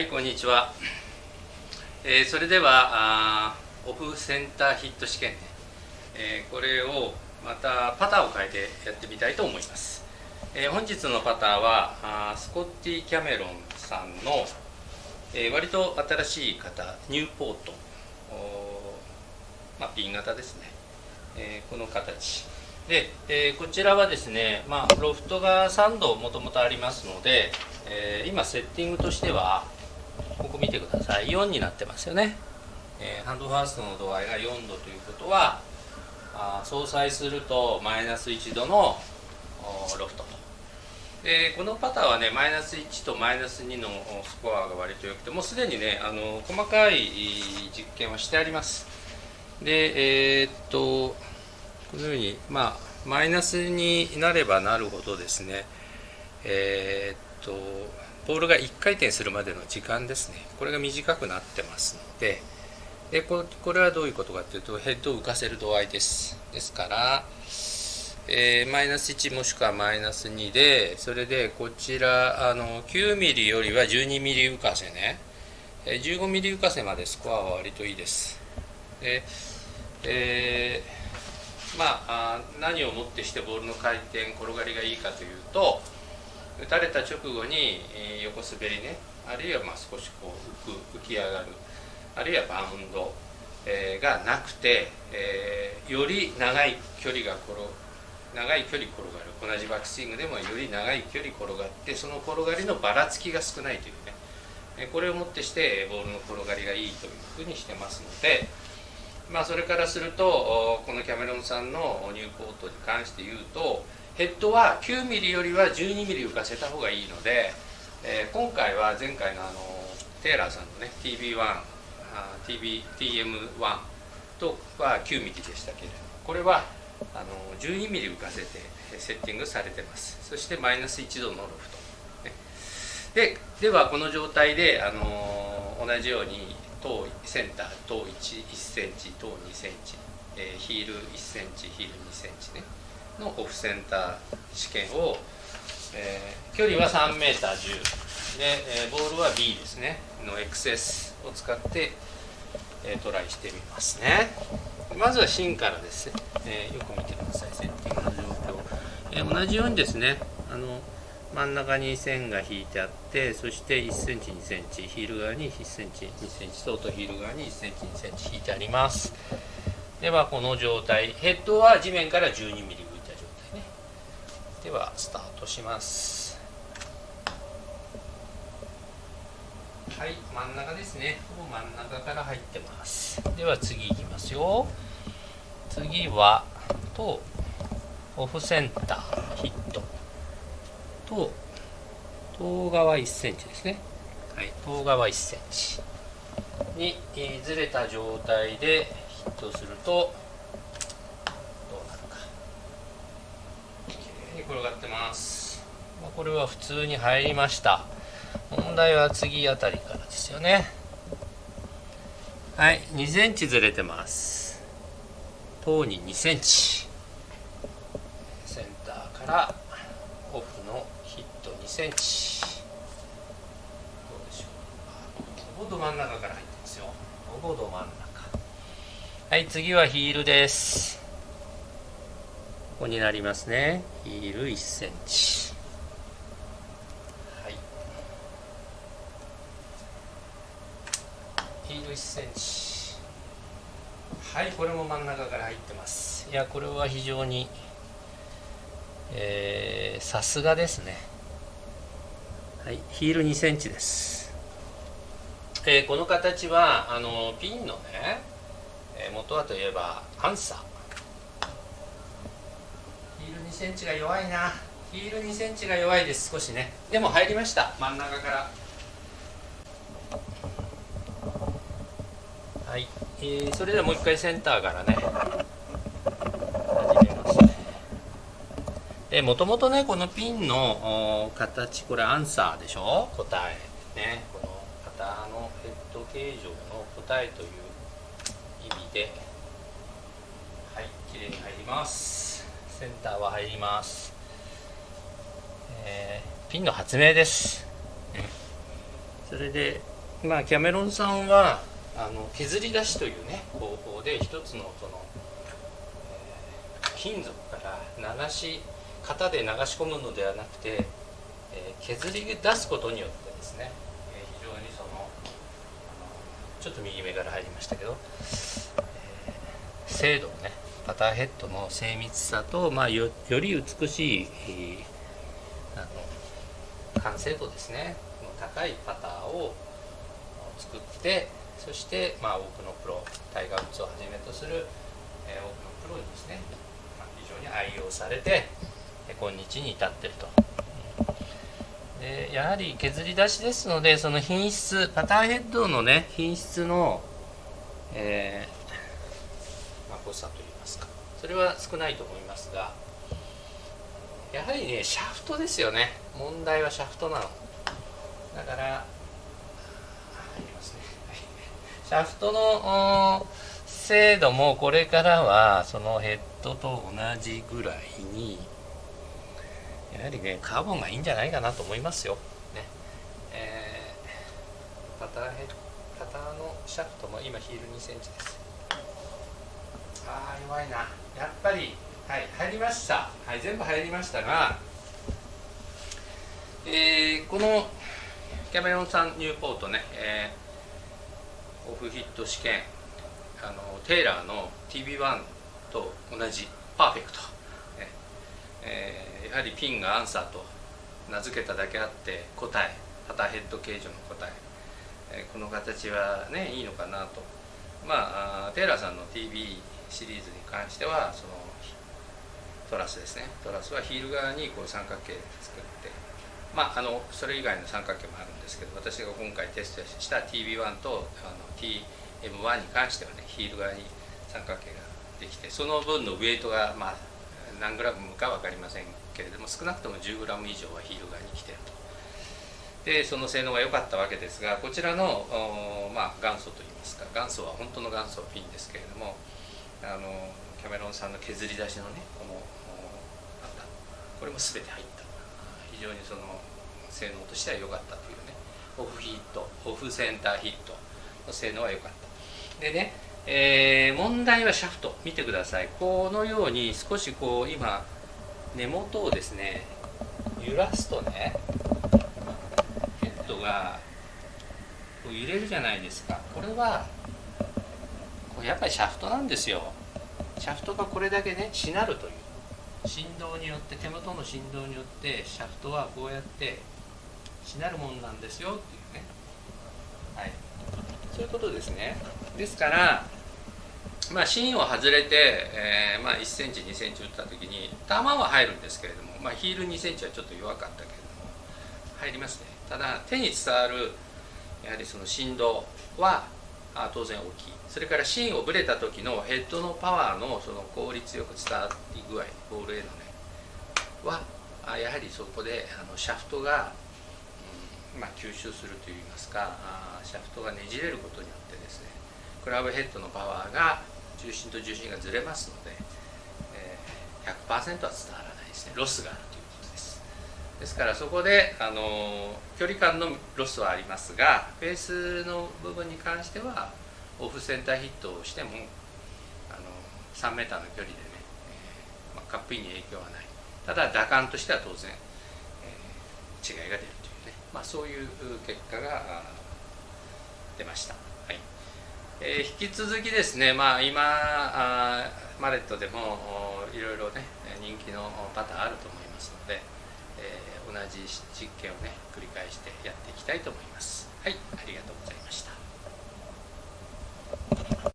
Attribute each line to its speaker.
Speaker 1: はい、こんにちは。それではオフセンターヒット試験ね、これをまたパターを変えてやってみたいと思います。本日のパターはスコッティ・キャメロンさんの、割と新しい型ニューポート、ピン型ですね、この形で、こちらはですね、ロフトが3度もともとありますので、今セッティングとしてはここ見てください、4になってますよね。ハンドファーストの度合いが4度ということは、相殺するとマイナス1度のロフトと。でこのパターはね、マイナス1とマイナス2のスコアが割と良くて、もうすでにね細かい実験はしてあります。でこのようにマイナスになればなるほどですね、ボールが1回転するまでの時間ですね、これが短くなってますので、これはどういうことかというと、ヘッドを浮かせる度合いです。ですから、マイナス1もしくはマイナス2で、それでこちら9ミリよりは12ミリ浮かせね、15ミリ浮かせまでスコアは割といいです。何をもってしてボールの回転転がりがいいかというと、打たれた直後に横滑りね、あるいは少しこう浮き上がる、あるいはバウンドがなくて、より長い距離転がる、同じバックスイングでもより長い距離転がって、その転がりのばらつきが少ないというね、これをもってしてボールの転がりがいいというふうにしてますので、それからすると、このキャメロンさんのニューポートに関して言うと、ヘッドは9ミリよりは12ミリ浮かせた方がいいので、今回は前回のテイラーさんのね TM1 とは9ミリでしたけれども、これは12ミリ浮かせてセッティングされてます。そしてマイナス1度のロフト、ではこの状態で同じように等センター等 1センチ等2センチ、ヒール1センチヒール2センチねのオフセンター試験を、距離は 3m10 で、ボールは B ですねの XS を使って、トライしてみますね。まずは芯からですね、よく見てください、セッティングの状況、同じようにですね、真ん中に線が引いてあって、そして1センチ2センチ、ヒール側に1センチ2センチ、外ヒール側に1センチ2センチ引いてあります。ではこの状態、ヘッドは地面から12ミリ浮いた状態ね。ではスタートします。はい、真ん中ですね、ほぼ真ん中から入ってます。では次いきますよ。次はオフセンターヒットと遠側1センチですね。はい、遠側1センチにずれた状態でヒットするとどうなるか。きれいに転がってます。これは普通に入りました。問題は次あたりからですよね。はい、2センチずれてます。等に2センチ、センターからオフのヒット2センチ、どうでしょう。ほぼど真ん中から入ってますよ。ほぼど真ん中。はい、次はヒールです。ここになりますね。ヒール1センチ。はい。ヒール1センチ。はい、これも真ん中から入ってます。いや、これは非常にさすがですね。はい、ヒール2センチです。この形はピンのね、元はといえばアンサー。ヒール2センチが弱いな。ヒール2センチが弱いです、少しね。でも入りました、真ん中から。はい、それではもう一回センターからね始めますね。もともとね、このピンの形、これアンサーでしょ、答えね。この型のヘッド形状の答えという意味で、はい、きれいに入ります。センターは入ります。ピンの発明です。それでまあキャメロンさんは削り出しというね方法で一つのその、金属から型で流し込むのではなくて、削り出すことによってですね、非常にそのちょっと右目から入りましたけど、精度をねパターヘッドの精密さと、まあ、より美しい、完成度ですねの高いパターを作って、そして、まあ、多くのプロタイガー・ウッズをはじめとする、多くのプロにですね、非常に愛用されて今日に至っていると。でやはり削り出しですので、その品質パターヘッドのね品質の、誤差といいますか、それは少ないと思いますが、やはりねシャフトですよね。問題はシャフトなのだから、シャフトの精度もこれからはそのヘッドと同じぐらいに、やはりねカーボンがいいんじゃないかなと思いますよ、ね。パターのシャフトも今ヒール2センチです。弱いな。やっぱり、はい、入りました。はい、全部入りましたが、このキャメロンさんニューポートね、オフヒット試験テイラーの TB1 と同じパーフェクト、やはりピンがアンサーと名付けただけあって答え、パターヘッド形状の答え、この形はねいいのかなと。まあテイラーさんの TB シリーズに関してはそのトラスですね、トラスはヒール側にこう三角形作って、まあそれ以外の三角形もあるんですけど、私が今回テストした TB1 とTM1 に関してはねヒール側に三角形ができて、その分のウエイトがまあ何グラムか分かりませんけれども、少なくとも10グラム以上はヒール側に来ていると。でその性能が良かったわけですが、こちらの、まあ、元祖といいますか、元祖は本当の元祖ピンですけれども、キャメロンさんの削り出しのねこのこれも全て入った、非常にその性能としては良かったというね、オフセンターヒットの性能は良かった。でね、問題はシャフト見てください。このように少しこう今根元をですね揺らすとねヘッドがこう揺れるじゃないですか。これはやっぱりシャフトなんですよ。シャフトがこれだけねしなるという振動によって、手元の振動によってシャフトはこうやってしなるもんなんですよっていうね、はい、そういうことですね。ですからまあ芯を外れて、まあ、1センチ2センチ打った時に球は入るんですけれども、まあ、ヒール2センチはちょっと弱かったけれども入りますね。ただ手に伝わるやはりその振動は当然大きい。それから芯をぶれた時のヘッドのパワーのその効率よく伝わり具合、ボールへのねはやはりそこでシャフトが、まあ、吸収するといいますか、シャフトがねじれることによってですねクラブヘッドのパワーが重心と重心がずれますので、100% は伝わらないですね。ロスがあるということです。ですからそこで距離感のロスはありますが、フェースの部分に関してはオフセンターヒットをしても3メーターの距離でね、まあ、カップインに影響はない。ただ打感としては当然、違いが出るというね、まあ、そういう結果が出ました。はい。引き続きですね、まあ、今マレットでもいろいろね人気のパターンあると思いますので、同じ実験をね繰り返してやっていきたいと思います。はい。